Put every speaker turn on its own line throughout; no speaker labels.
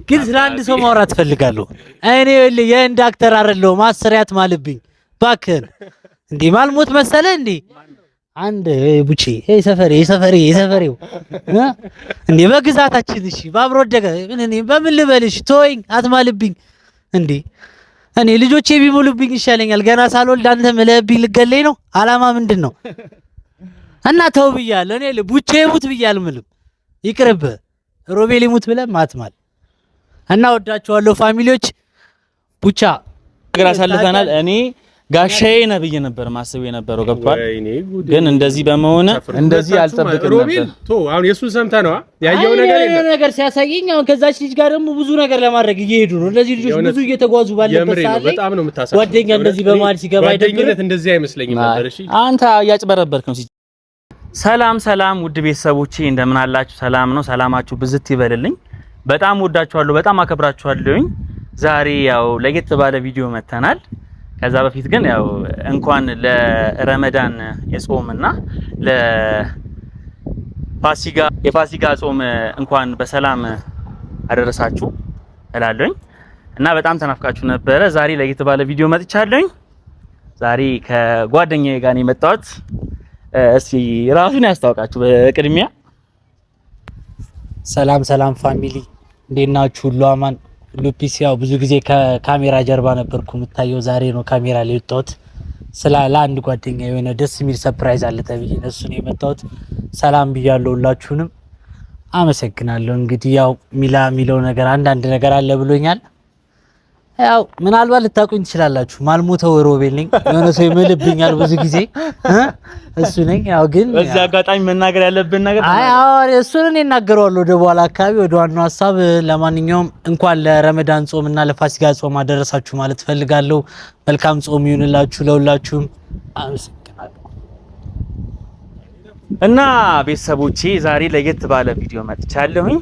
ግን ስለ አንድ ሰው ማውራት ፈልጋለሁ እኔ የእንድ አክተር አይደለሁም ማሰሪያት ማልብኝ ባክን እንዴ ማልሞት መሰለ እንዴ አንድ ቡቺ ሰፈሬው እንዴ በግዛታችን እሺ ባብሮ ደገ እኔ በምን ልበልሽ ቶይኝ አትማልብኝ እንዴ እኔ ልጆቼ ቢሞሉብኝ ይሻለኛል ገና ሳልወልድ አንተ መለብኝ ልገለኝ ነው አላማ ምንድነው እና ተው ብያለሁ እኔ ቡቼ ሙት ብያለሁ ምንም ይቅርብ ሮቤል ይሙት ብለ ማትማል እና ወዳችኋለሁ ፋሚሊዎች ቡቻ
ግራ ሳልፈናል እኔ ጋሻዬ ነብይ ነበር ማስብ የነበረው ገብቷል ግን እንደዚህ በመሆነ እንደዚህ አልጠብቅም ነበር
ቶ አሁን የሱን ሰምታ ነው ያየው
ነገር ሲያሳየኝ አሁን ከዛች ልጅ ጋር ደግሞ ብዙ ነገር ለማድረግ እየሄዱ ነው እነዚህ ልጆች ብዙ እየተጓዙ ባለበት ሰዓት
በጣም ነው የምታሳየው
ጓደኛ እንደዚህ በማል ሲገባ
ጓደኝነት እንደዚህ አይመስለኝም ነበር እሺ
አንተ ያጭበረበርክ ነው ሰላም ውድ ቤተሰቦቼ እንደምን አላችሁ ሰላም ነው ሰላማችሁ ብዝት ይበልልኝ በጣም ወዳችኋለሁ በጣም አከብራችኋለሁኝ ዛሬ ያው ለየት ባለ ቪዲዮ መተናል ከዛ በፊት ግን ያው እንኳን ለረመዳን የጾምና የፋሲካ ጾም እንኳን በሰላም አደረሳችሁ እላለሁኝ እና በጣም ተናፍቃችሁ ነበረ ዛሬ ለየት ባለ ቪዲዮ መጥቻለሁኝ ዛሬ ከጓደኛዬ ጋር ነው የመጣሁት እስቲ ራሱን ያስተዋውቃችሁ በቅድሚያ
ሰላም ፋሚሊ እንዴት ናችሁ ሁሉ አማን ሉፒስ ያው ብዙ ጊዜ ከካሜራ ጀርባ ነበርኩ የምታየው ዛሬ ነው ካሜራ ላይ ወጣሁት ለአንድ ጓደኛ የሆነ ደስ የሚል ሰርፕራይዝ አለ ተብዬ እሱ ነው የመጣሁት ሰላም ብያለሁ ሁላችሁንም አመሰግናለሁ እንግዲህ ያው ሚለው ነገር አንዳንድ ነገር አለ ብሎኛል ያው ምናልባት ልታቁኝ ትችላላችሁ ማልሞተው ሮቤል ነኝ የሆነ ሰው ይመልብኛል ብዙ ጊዜ እሱ ነኝ ያው ግን
በዚህ አጋጣሚ መናገር ያለብን ነገር
አዎ እሱን እናገራለሁ ወደ በኋላ አካባቢ ወደ ዋናው ሐሳብ ለማንኛውም እንኳን ለረመዳን ጾም እና ለፋሲካ ጾም አደረሳችሁ ማለት ፈልጋለሁ መልካም ጾም ይሁንላችሁ ለሁላችሁም አመሰግናለሁ
እና ቤተሰቦቼ ዛሬ ለየት ባለ ቪዲዮ መጥቻለሁኝ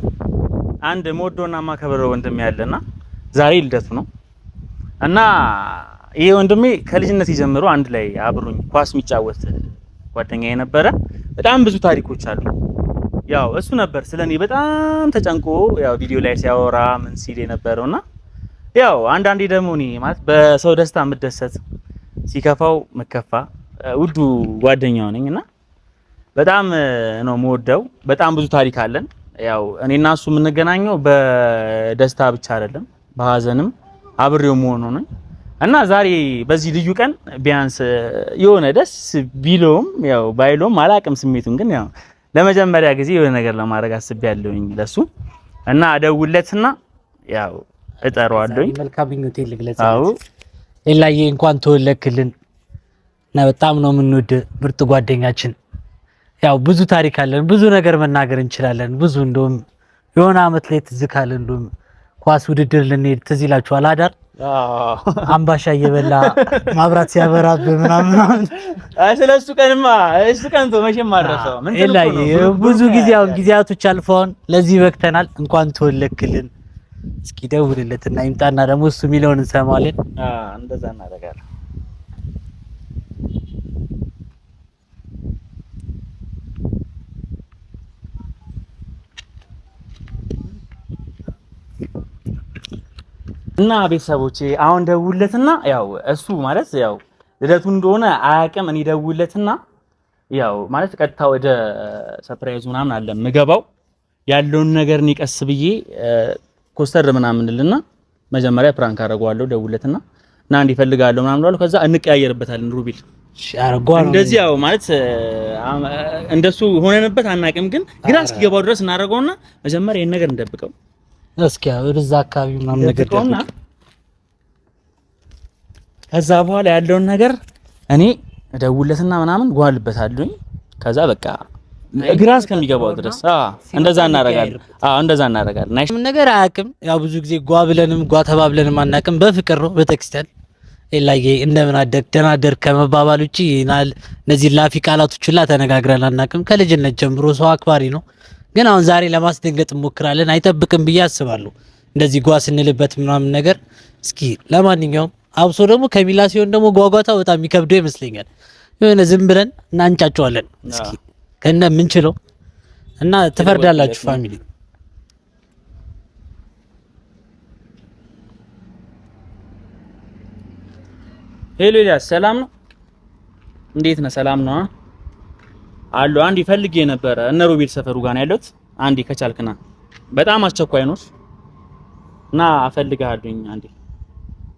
አንድ ሞዶና ማከብረው ወንድም ያለና ዛሬ ልደቱ ነው እና ይሄ ወንድሜ ከልጅነት ጀምሮ አንድ ላይ አብሮኝ ኳስ የሚጫወት ጓደኛዬ ነበረ በጣም ብዙ ታሪኮች አሉ ያው እሱ ነበር ስለኔ በጣም ተጨንቆ ያው ቪዲዮ ላይ ሲያወራ ምን ሲል የነበረውና ያው አንዳንዴ ደግሞ እኔ ማለት በሰው ደስታ የምደሰት ሲከፋው መከፋ ውዱ ጓደኛው ነኝና በጣም ነው የምወደው በጣም ብዙ ታሪክ አለን ያው እኔና እሱ የምንገናኘው በደስታ ብቻ አይደለም በሐዘንም አብሬው መሆኑ ነው እና ዛሬ በዚህ ልዩ ቀን ቢያንስ የሆነ ደስ ቢሎም ያው ባይሎም አላቅም ስሜቱን ግን ያው ለመጀመሪያ ጊዜ የሆነ ነገር ለማድረግ አስቤያለሁኝ ለሱ እና አደውለትና ያው እጠራዋለሁኝ
መልካም ምኞቴ ልግለጽልኝ ኤላዬ እንኳን ተወለክልን እና በጣም ነው የምንወድ ምርጥ ጓደኛችን ያው ብዙ ታሪክ አለን ብዙ ነገር መናገር እንችላለን ብዙ እንደውም የሆነ አመት ላይ ትዝካለ እንደውም ኳስ ውድድር ልንሄድ ትዝ ይላችኋል አዳር አምባሻ እየበላ ማብራት ሲያበራብ ምናምን
ስለሱ ቀንማ እሱ ቀንቶ መቼም ማድረሰው
ምን ተልቆ ነው ብዙ ጊዜያቶች አልፈውን ለዚህ በክተናል እንኳን ተወለክልን እስኪ ደውልለትና ይምጣና ደግሞ እሱ ሚለውን እንሰማለን
እንደዛ እናደርጋለን እና ቤተሰቦቼ አሁን ደውለትና ያው እሱ ማለት ያው ልደቱ እንደሆነ አያውቅም እኔ ደውለትና ያው ማለት ቀጥታ ወደ ሰርፕራይዝ ምናምን አለ ምገባው ያለውን ነገር ንቀስ ብዬ ኮስተር ምናምንልና መጀመሪያ ፕራንክ አደርገዋለሁ ደውለትና እና እንዲ ፈልጋለሁ ምናምን ብሏል ከዛ እንቀያየርበታለን ሩቢል
ሻርጓን
እንደዚህ ያው ማለት እንደሱ ሆነንበት አናውቅም ግን ግራ እስኪገባው ድረስ እናደርገውና መጀመሪያ ይሄን ነገር እንደብቀው
እስኪ ወደዛ አካባቢ ምናምን ነገር
ደውልና ከዛ በኋላ ያለውን ነገር እኔ ደውለትና ምናምን ጓልበታለሁኝ ከዛ በቃ ግራ እስከሚገባው ድረስ እንደዛ እናደርጋለን ናይስ
ነገር አያውቅም ያው ብዙ ጊዜ ጓብለንም ጓተባብለንም አናውቅም በፍቅር ነው በቴክስታል ኤላዬ እንደምን አደክ ደህና አደርክ ከመባባል ውጪ እነዚህ ላፊ ቃላቶች ሁላ ተነጋግረን አናውቅም ከልጅነት ጀምሮ ሰው አክባሪ ነው ግን አሁን ዛሬ ለማስደንገጥ እንሞክራለን አይጠብቅም ብዬ አስባለሁ እንደዚህ ጓስ እንልበት ምናምን ነገር እስኪ ለማንኛውም አብሶ ደግሞ ከሚላ ሲሆን ደግሞ ጓጓታው በጣም የሚከብደው ይመስለኛል የሆነ ዝም ብለን እናንጫጫዋለን እስኪ ከነ ምን ችለው እና ተፈርዳላችሁ ፋሚሊ
ሄሎ ኤልያስ፣ ሰላም ነው? እንዴት ነህ? ሰላም ነው አሉ። አንዴ ፈልጌ ነበረ እነ ሮቤል ሰፈሩ ጋር ነው ያለሁት። አንዴ ከቻልክና በጣም አስቸኳይ ነው እና እፈልግሃለሁኝ። አንዴ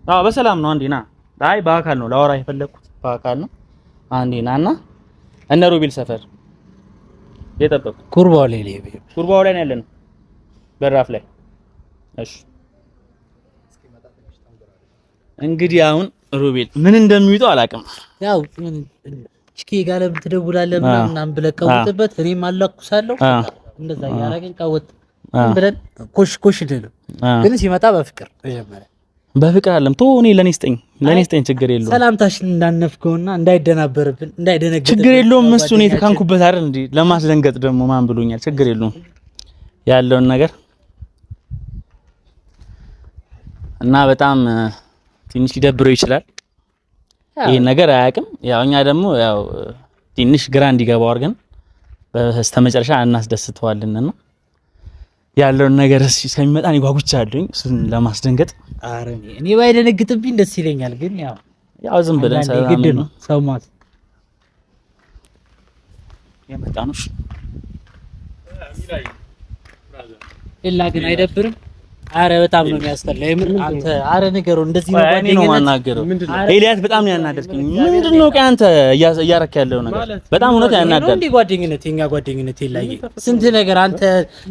አዎ፣ በሰላም ነው። አንዴ ና። አይ በአካል ነው ላወራህ የፈለኩት፣ በአካል ነው። አንዴ ናና እነ ሮቤል ሰፈር የጠበቁ
ኩርባው ላይ
ነው ያለነው፣ በራፍ ላይ። እሺ እንግዲህ አሁን ሮቤል ምን እንደሚውጠው አላውቅም።
ያው ችኪ ጋር ትደውላለህ ምናምን ብለህ ቀውጥበት፣ እኔም አላኩሳለሁ። እንደዛ ያረጋኝ ቀውጥ ብለን ኮሽ ድል ግን ሲመጣ በፍቅር መጀመሪያ
በፍቅር አለም ቶ እኔ ለኔ ስጠኝ ችግር የለውም።
ሰላምታሽን እንዳነፍከውና እንዳይደናበርብን እንዳይደነግጥ
ችግር የለውም። እሱ እኔ ተካንኩበት አይደል እንዴ? ለማስደንገጥ ደግሞ ማን ብሎኛል? ችግር የለውም ያለውን ነገር እና በጣም ትንሽ ሊደብረው ይችላል። ይሄን ነገር አያውቅም። ያው እኛ ደግሞ ያው ትንሽ ግራ እንዲገባው አድርገን በስተመጨረሻ እናስደስተዋለን እና ያለውን ነገር እስከሚመጣ እኔ ጓጉቻለሁኝ እሱን ለማስደንገጥ።
ኧረ እኔ ባይደነግጥብኝ ደስ ይለኛል፣ ግን ያው ዝም ብለን ሰላም ነው ሰውማት
የመጣ ነው።
ኢላ ግን አይደብርም? አረ በጣም ነው የሚያስጠላው። አንተ አረ ነገሩ እንደዚህ ነው
ጓደኛዬ ነው ማናገረው። ኤልያስ በጣም ነው ያናደድከኝ። ምንድነው ቆይ አንተ እያረክ ያለው ነገር በጣም እውነት ያናደዳል።
እንዴ ጓደኝነት የኛ ጓደኝነት ይላየ ስንት ነገር አንተ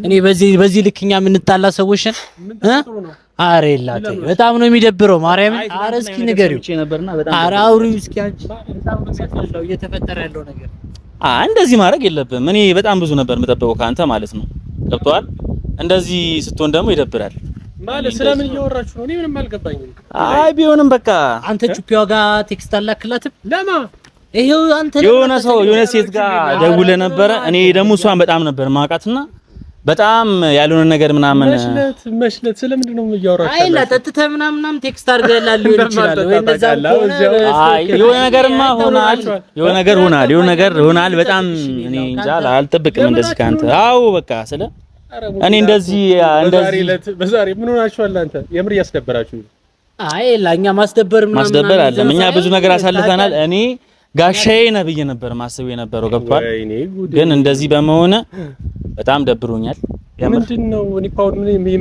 እኔ በዚህ ልክኛ የምንጣላ ሰዎች አረ ይላተ በጣም ነው የሚደብረው። ማርያም አረ እስኪ ንገሪው አረ አውሪው እስኪ አንቺ በጣም ነው የሚያስጠላው እየተፈጠረ ያለው ነገር።
እንደዚህ ማድረግ የለብህም። እኔ በጣም ብዙ ነበር የምጠብቀው ካንተ ማለት ነው። ገብቶሃል? እንደዚህ ስትሆን ደግሞ ይደብራል
ማለት። ስለምን እያወራችሁ ነው? እኔ ምንም አልገባኝም።
አይ ቢሆንም በቃ
አንተ ቹፒዋ ጋር ቴክስት አላክላትም?
ለማ
ይሄው አንተ
የሆነ ሴት ጋር ደውለህ ነበረ። እኔ ደግሞ እሷን በጣም ነበር ማውቃትና በጣም ያልሆነ ነገር ምናምን
መሽለት ስለምንድን ነው እያወራችሁ?
አይ ለጠጥተህ ምናምን ቴክስት አድርገህላት ሊሆን ይችላል ወይ እንደዛ ሆነ።
አይ የሆነ ነገርማ ሆናል፣ የሆነ ነገር ሆናል። በጣም እኔ እንጃ አልጠብቅም እንደዚህ ካንተ። አዎ በቃ ስለ እኔ እንደዚህ
በዛሬ ምን ሆናችኋል አንተ? የምር እያስደበራችሁ።
አይ ለኛ ማስደበር
አለ። እኛ ብዙ ነገር አሳልፈናል። እኔ ጋሻዬ ነህ ብዬ ነበር ማስበው የነበረው ገብቷል። ግን እንደዚህ በመሆነ በጣም ደብሮኛል።
ምንድነው? እኔ ፓውል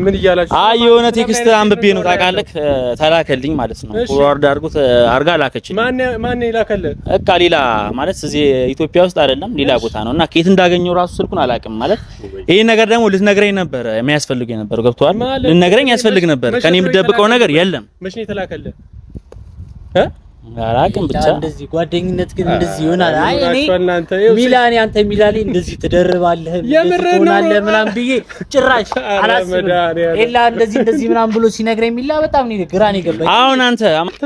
ምን እያላችሁ?
አይ የሆነ ቴክስት አንብቤ ነው ታውቃለህ፣ ተላከልኝ ማለት ነው። ፎርዋርድ አርጋ ላከችኝ።
ማን ይላከልህ?
በቃ ሌላ ማለት እዚህ ኢትዮጵያ ውስጥ አይደለም ሌላ ቦታ ነው እና ከየት እንዳገኘው ራሱ ስልኩን አላውቅም ማለት። ይሄን ነገር ደግሞ ልትነግረኝ ነበር የሚያስፈልገው የነበረው ገብቷል። ልትነግረኝ ያስፈልግ ነበር። ከኔ የምትደብቀው ነገር የለም።
መቼ ነው የተላከልህ?
አላውቅም ብቻ
እንደዚህ ጓደኝነት ግን እንደዚህ ይሆናል። አይ እኔ ሚላኔ አንተ ሚላኔ እንደዚህ ትደርባለህ ትሆናለህ ምናምን ብዬ ጭራሽ አላስብም። ኤላ እንደዚህ ምናምን ብሎ ሲነግረኝ ሚላ በጣም ነው ግራ ነው የገባኝ።
አሁን አንተ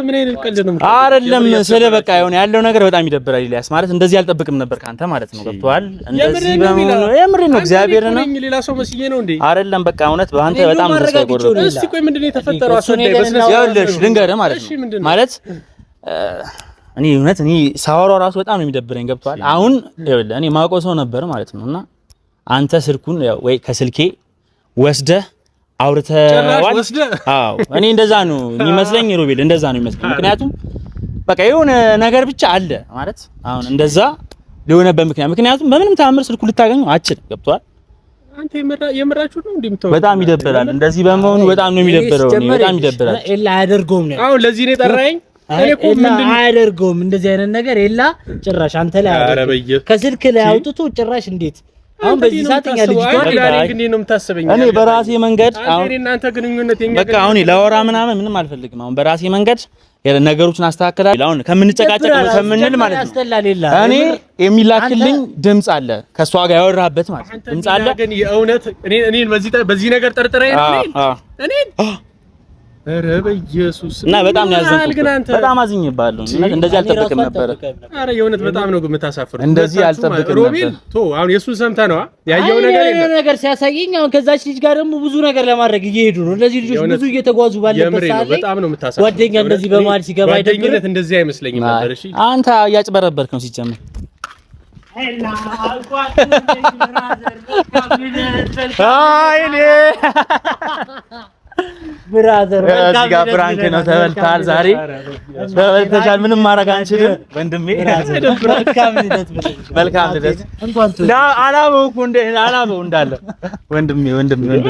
ምን አይነት ቀልድ ነው?
አይደለም ስለ በቃ ያለው ነገር በጣም ይደብራል። ኢልያስ ማለት እንደዚህ አልጠብቅም ነበር ካንተ ማለት ነው ገብቶሃል። እንደዚህ በመሆኑ የምሬን ነው እግዚአብሔር ነው
ሌላ ሰው መስዬ ነው እንዴ?
አይደለም በቃ እውነት በአንተ በጣም ነው ተቆርጦ።
እስቲ ቆይ ምንድነው የተፈጠረው?
ያውልሽ ልንገርህ ማለት እኔ እውነት ሳወራው ራሱ በጣም ነው የሚደብረኝ ገብቷል። አሁን ይኸውልህ እኔ ማውቀው ሰው ነበር ማለት ነውና አንተ ስልኩን ወይ ከስልኬ ወስደህ አውርተዋል። አዎ እኔ እንደዛ ነው የሚመስለኝ ሮቤል፣ እንደዛ ነው የሚመስለኝ። ምክንያቱም በቃ የሆነ ነገር ብቻ አለ ማለት አሁን እንደዛ ሊሆነበት ምክንያቱም በምንም ተአምር ስልኩን ልታገኘው አችል ገብቷል።
አንተ የምራችሁ ነው እንደምታው
በጣም ይደብራል። እንደዚህ በመሆኑ በጣም ነው የሚደብረው። በጣም ይደብራል።
ኤላ አያደርገውም ነው
አሁን ለዚህ ነው የጠራኸኝ?
እኔ እኮ ምንድነው አያደርገውም እንደዚህ አይነት ነገር ኤላ ጭራሽ አንተ ላይ አያደርገውም። ከስልክ ላይ አውጥቶ ጭራሽ እንዴት አሁን በዚህ ሰዓት እኛ ልጅ
እኔ በራሴ መንገድ
አሁን እናንተ ግንኙነት የኛ
በቃ አሁን ላወራ ምንም አልፈልግም። አሁን በራሴ መንገድ ነገሮችን አስተካክላለሁ። አሁን ከምንጨቃጨቅ ከምንል ማለት ነው እኔ የሚላክልኝ ድምጽ አለ ከሷ ጋር ያወራበት ማለት ነው ድምጽ አለ።
ግን የእውነት እኔ በዚህ ነገር ጠርጥረኝ ነው እኔ ኧረ በኢየሱስ
እና በጣም ያዘንኩት በጣም አዝኜብሃለሁ። እንደዚህ አልጠብቅም ነበር።
ኧረ የእውነት በጣም ነው የምታሳፍሩት።
እንደዚህ አልጠብቅም ነበር።
ሮቤል አሁን የእሱን ሰምተህ ነው ያየው
ነገር ሲያሳየኝ አሁን ከዛች ልጅ ጋር ደግሞ ብዙ ነገር ለማድረግ እየሄዱ ነው እነዚህ ልጆች ብዙ እየተጓዙ ባለበት ሰዓት ላይ
በጣም ነው የምታሳፍሩት።
ጓደኛ እንደዚህ በመሀል ሲገባ
ጓደኝነት እንደዚህ አይመስለኝም ነበር። እሺ
አንተ እያጭበረበርክ ነው ሲጀምር።
ብራዘር
እዚህ ጋር ፍራንክ ነው ተበልታል። ዛሬ ተበልተሻል። ምንም ማድረግ አንችልም ወንድሜ። መልካም ልደት። አላበው እንዳለ ወንድሜ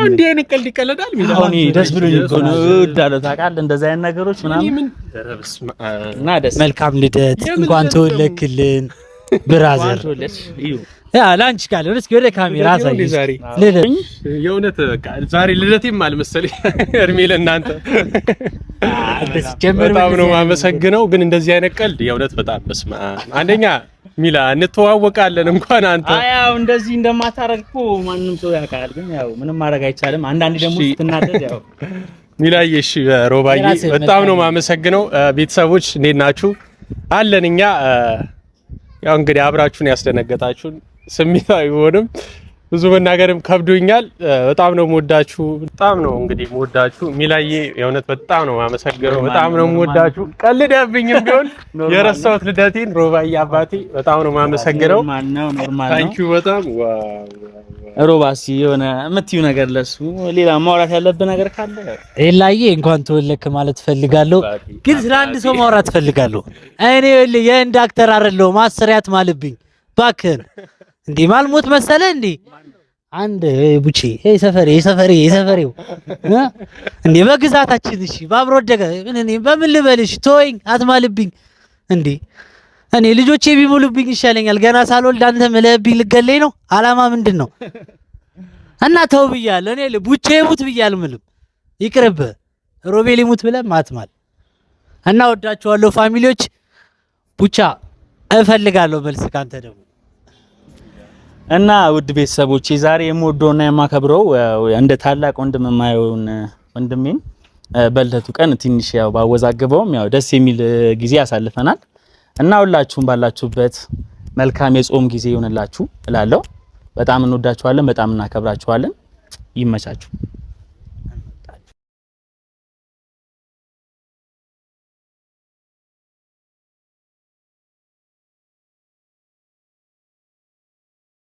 እንዴ ንቀል ይቀለዳል።
አሁን ደስ ብሎኝ እኮ ነው እወዳለሁ። ታውቃለህ እንደዚህ አይነት ነገሮች ምናምን እና ደስ
መልካም ልደት። እንኳን ተወለክልን ብራዘር። ያ ላንቺ ካለ እስኪ ወደ ካሜራ አሳይ። ልደት
የእውነት በቃ ዛሬ ልደቴም አልመሰለኝ። እርሜ ለእናንተ በጣም ነው የማመሰግነው። ግን እንደዚህ አይነት ቀልድ የእውነት በጣም በስማ አንደኛ ሚላ እንተዋወቃለን እንኳን አንተ
ያው እንደዚህ እንደማታረግ እኮ ማንም ሰው ያውቃል። ግን ያው ምንም ማድረግ አይቻልም። አንዳንዴ ደግሞ ስትናደድ ያው
ሚላዬ እሺ ሮባዬ በጣም ነው የማመሰግነው። ቤተሰቦች እንዴት ናችሁ? አለን እኛ ያው እንግዲህ አብራችሁን ያስደነገጣችሁን ስሜታዊ ሆንም ብዙ መናገርም ከብዶኛል። በጣም ነው የምወዳችሁ። በጣም ነው እንግዲህ የምወዳችሁ ሚላዬ የእውነት በጣም ነው የማመሰግነው። በጣም ነው የምወዳችሁ። ቀልደብኝም ቢሆን የረሳሁት ልደቴን ሮባዬ አባቴ በጣም ነው የማመሰግነው።
ኖርማል
ታንኪዩ በጣም
ሮባሲ የሆነ የምትዩ ነገር ለሱ ሌላ ማውራት ያለብህ ነገር ካለ
ኤላዬ እንኳን ተወለክ ማለት ፈልጋለሁ። ግን ስለ አንድ ሰው ማውራት ፈልጋለሁ። እኔ የእንድ ዳክተር አይደለሁም ማሰሪያት ማለብኝ ባክን እንዴ ማልሞት መሰለ እንዴ አንድ ቡቼ ሰፈሬው እንዴ በግዛታችን እሺ ባብሮ ደገ እኔ በምን ልበልሽ ተወኝ አትማልብኝ እንዴ እኔ ልጆቼ ቢሙሉብኝ ይሻለኛል ገና ሳልወልድ አንተ መለብኝ ልገለኝ ነው አላማ ምንድነው እና ተው ብያለሁ እኔ ቡቼ ሙት ብያለሁ ምንም ይቅርብ ሮቤል ሙት ብለ ማትማል እና ወዳችኋለሁ ፋሚሊዎች ቡቻ እፈልጋለሁ መልስ ካንተ ደግሞ
እና ውድ ቤተሰቦቼ ዛሬ የምወደውና የማከብረው እንደ ታላቅ ወንድም የማየውን ወንድሜን በልደቱ ቀን ትንሽ ያው ባወዛገበውም ያው ደስ የሚል ጊዜ ያሳልፈናል እና ሁላችሁም ባላችሁበት መልካም የጾም ጊዜ ይሁንላችሁ እላለሁ። በጣም እንወዳችኋለን፣ በጣም እናከብራችኋለን። ይመቻችሁ።